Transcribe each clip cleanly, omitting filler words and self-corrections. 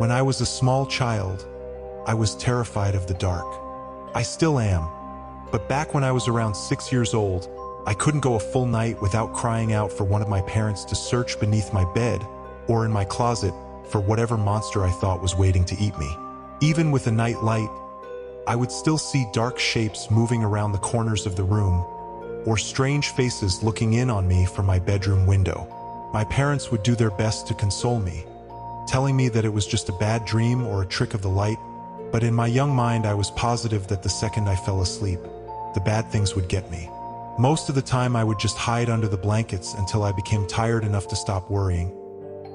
When I was a small child, I was terrified of the dark. I still am, but back when I was around 6 years old, I couldn't go a full night without crying out for one of my parents to search beneath my bed or in my closet for whatever monster I thought was waiting to eat me. Even with a night light, I would still see dark shapes moving around the corners of the room, or strange faces looking in on me from my bedroom window. My parents would do their best to console me, telling me that it was just a bad dream or a trick of the light, but in my young mind I was positive that the second I fell asleep, the bad things would get me. Most of the time I would just hide under the blankets until I became tired enough to stop worrying.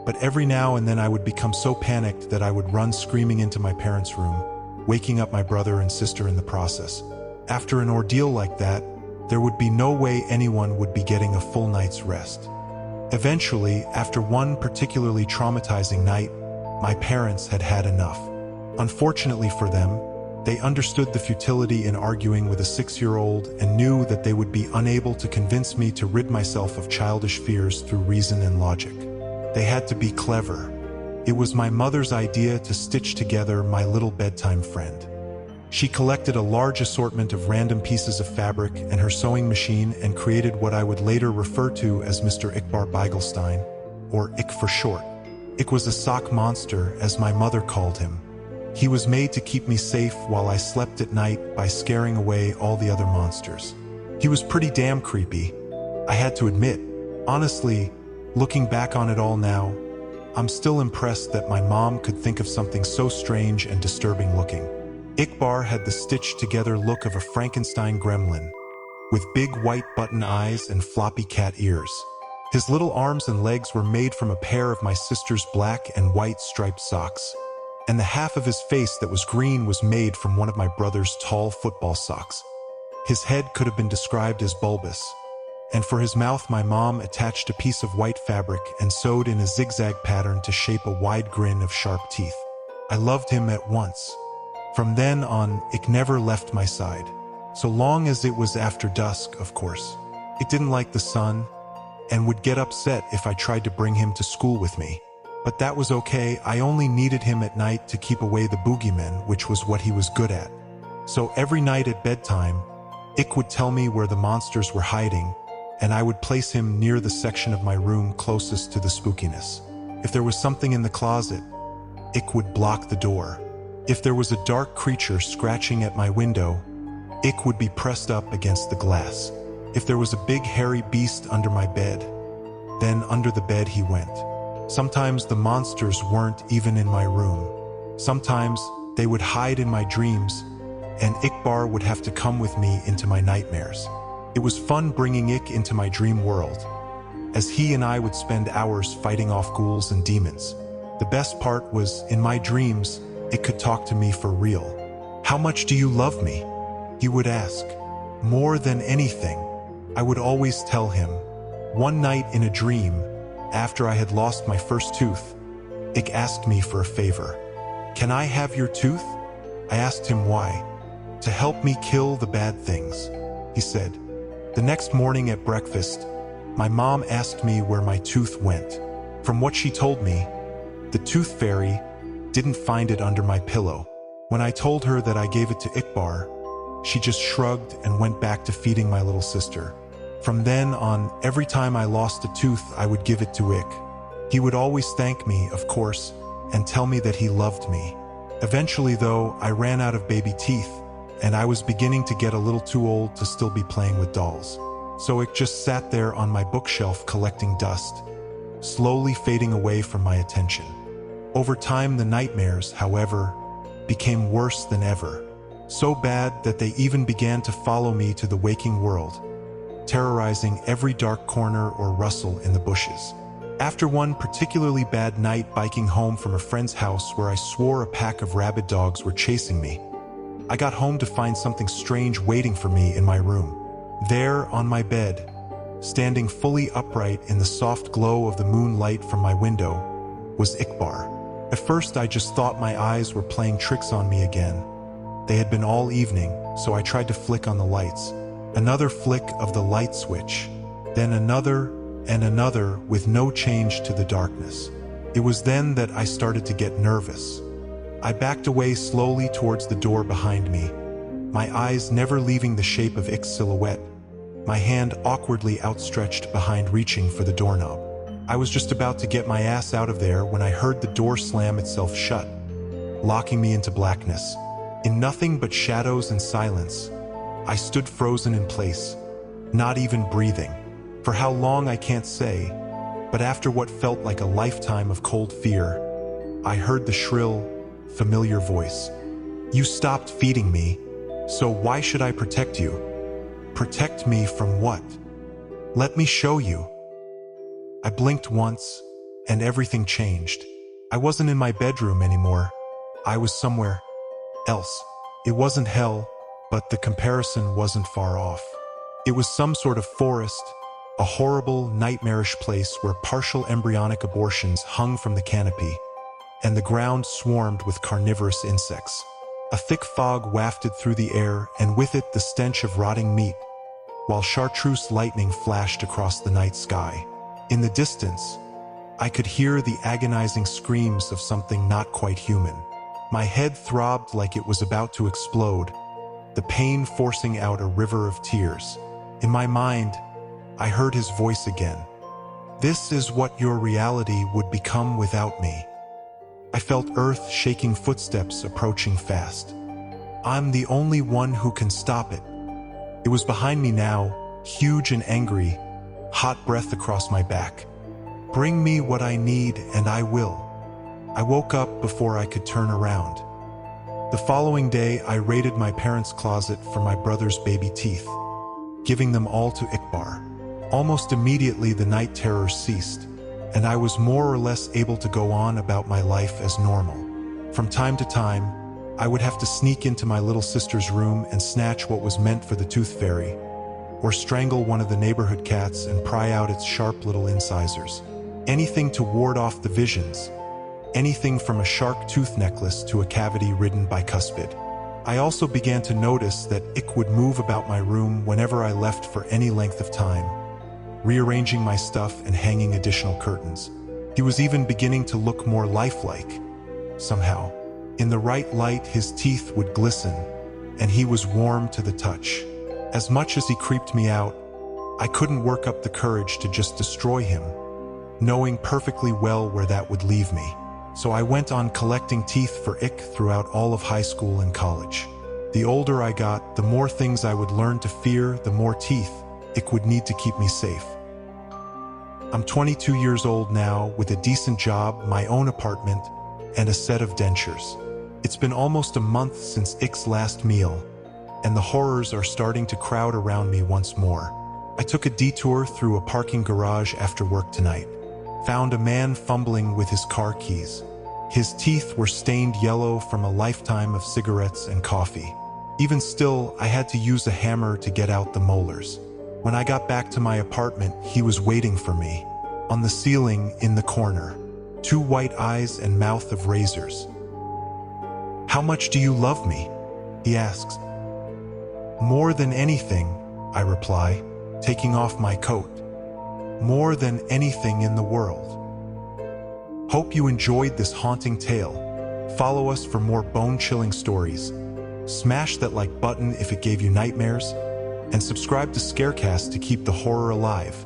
But every now and then I would become so panicked that I would run screaming into my parents' room, waking up my brother and sister in the process. After an ordeal like that, there would be no way anyone would be getting a full night's rest. Eventually, after one particularly traumatizing night, my parents had had enough. Unfortunately for them, they understood the futility in arguing with a 6-year-old and knew that they would be unable to convince me to rid myself of childish fears through reason and logic. They had to be clever. It was my mother's idea to stitch together my little bedtime friend. She collected a large assortment of random pieces of fabric and her sewing machine and created what I would later refer to as Mr. Ickbarr Bigelsteine, or Ick for short. Ick was a sock monster, as my mother called him. He was made to keep me safe while I slept at night by scaring away all the other monsters. He was pretty damn creepy, I had to admit. Honestly, looking back on it all now, I'm still impressed that my mom could think of something so strange and disturbing looking. Ickbarr had the stitched-together look of a Frankenstein gremlin, with big white button eyes and floppy cat ears. His little arms and legs were made from a pair of my sister's black and white striped socks, and the half of his face that was green was made from one of my brother's tall football socks. His head could have been described as bulbous, and for his mouth my mom attached a piece of white fabric and sewed in a zigzag pattern to shape a wide grin of sharp teeth. I loved him at once. From then on, Ick never left my side. So long as it was after dusk, of course. It didn't like the sun, and would get upset if I tried to bring him to school with me. But that was okay, I only needed him at night to keep away the boogeymen, which was what he was good at. So every night at bedtime, Ick would tell me where the monsters were hiding, and I would place him near the section of my room closest to the spookiness. If there was something in the closet, Ick would block the door. If there was a dark creature scratching at my window, Ick would be pressed up against the glass. If there was a big hairy beast under my bed, then under the bed he went. Sometimes the monsters weren't even in my room. Sometimes they would hide in my dreams, and Ickbarr would have to come with me into my nightmares. It was fun bringing Ick into my dream world, as he and I would spend hours fighting off ghouls and demons. The best part was, in my dreams, Ick could talk to me for real. "How much do you love me?" he would ask. "More than anything," I would always tell him. One night in a dream, after I had lost my first tooth, Ick asked me for a favor. "Can I have your tooth?" I asked him why. "To help me kill the bad things," he said. The next morning at breakfast, my mom asked me where my tooth went. From what she told me, the tooth fairy didn't find it under my pillow. When I told her that I gave it to Ickbarr, she just shrugged and went back to feeding my little sister. From then on, every time I lost a tooth, I would give it to Ick. He would always thank me, of course, and tell me that he loved me. Eventually, though, I ran out of baby teeth, and I was beginning to get a little too old to still be playing with dolls. So Ick just sat there on my bookshelf collecting dust, slowly fading away from my attention. Over time, the nightmares, however, became worse than ever. So bad that they even began to follow me to the waking world, terrorizing every dark corner or rustle in the bushes. After one particularly bad night biking home from a friend's house where I swore a pack of rabid dogs were chasing me, I got home to find something strange waiting for me in my room. There, on my bed, standing fully upright in the soft glow of the moonlight from my window, was Ickbarr. At first, I just thought my eyes were playing tricks on me again. They had been all evening, so I tried to flick on the lights. Another flick of the light switch, then another and another with no change to the darkness. It was then that I started to get nervous. I backed away slowly towards the door behind me, my eyes never leaving the shape of Ick's silhouette, my hand awkwardly outstretched behind reaching for the doorknob. I was just about to get my ass out of there when I heard the door slam itself shut, locking me into blackness. In nothing but shadows and silence, I stood frozen in place, not even breathing. For how long I can't say, but after what felt like a lifetime of cold fear, I heard the shrill, familiar voice. You stopped feeding me, so why should I protect you? Protect me from what? Let me show you. I blinked once, and everything changed. I wasn't in my bedroom anymore. I was somewhere else. It wasn't hell, but the comparison wasn't far off. It was some sort of forest, a horrible, nightmarish place where partial embryonic abortions hung from the canopy, and the ground swarmed with carnivorous insects. A thick fog wafted through the air, and with it the stench of rotting meat, while chartreuse lightning flashed across the night sky. In the distance, I could hear the agonizing screams of something not quite human. My head throbbed like it was about to explode, the pain forcing out a river of tears. In my mind, I heard his voice again. This is what your reality would become without me. I felt earth-shaking footsteps approaching fast. I'm the only one who can stop it. It was behind me now, huge and angry, hot breath across my back. Bring me what I need and I will. I woke up before I could turn around. The following day, I raided my parents' closet for my brother's baby teeth, giving them all to Ickbarr. Almost immediately, the night terrors ceased, and I was more or less able to go on about my life as normal. From time to time, I would have to sneak into my little sister's room and snatch what was meant for the tooth fairy, or strangle one of the neighborhood cats and pry out its sharp little incisors. Anything to ward off the visions, anything from a shark tooth necklace to a cavity ridden by cuspid. I also began to notice that Ick would move about my room whenever I left for any length of time, rearranging my stuff and hanging additional curtains. He was even beginning to look more lifelike, somehow. In the right light, his teeth would glisten, and he was warm to the touch. As much as he creeped me out, I couldn't work up the courage to just destroy him, knowing perfectly well where that would leave me. So I went on collecting teeth for Ick throughout all of high school and college. The older I got, the more things I would learn to fear, the more teeth Ick would need to keep me safe. I'm 22 years old now, with a decent job, my own apartment, and a set of dentures. It's been almost a month since Ick's last meal, and the horrors are starting to crowd around me once more. I took a detour through a parking garage after work tonight. Found a man fumbling with his car keys. His teeth were stained yellow from a lifetime of cigarettes and coffee. Even still, I had to use a hammer to get out the molars. When I got back to my apartment, he was waiting for me. On the ceiling, in the corner, 2 white eyes and mouth of razors. How much do you love me? He asks. More than anything, I reply, taking off my coat. More than anything in the world. Hope you enjoyed this haunting tale. Follow us for more bone-chilling stories. Smash that like button if it gave you nightmares, and subscribe to Scarecast to keep the horror alive.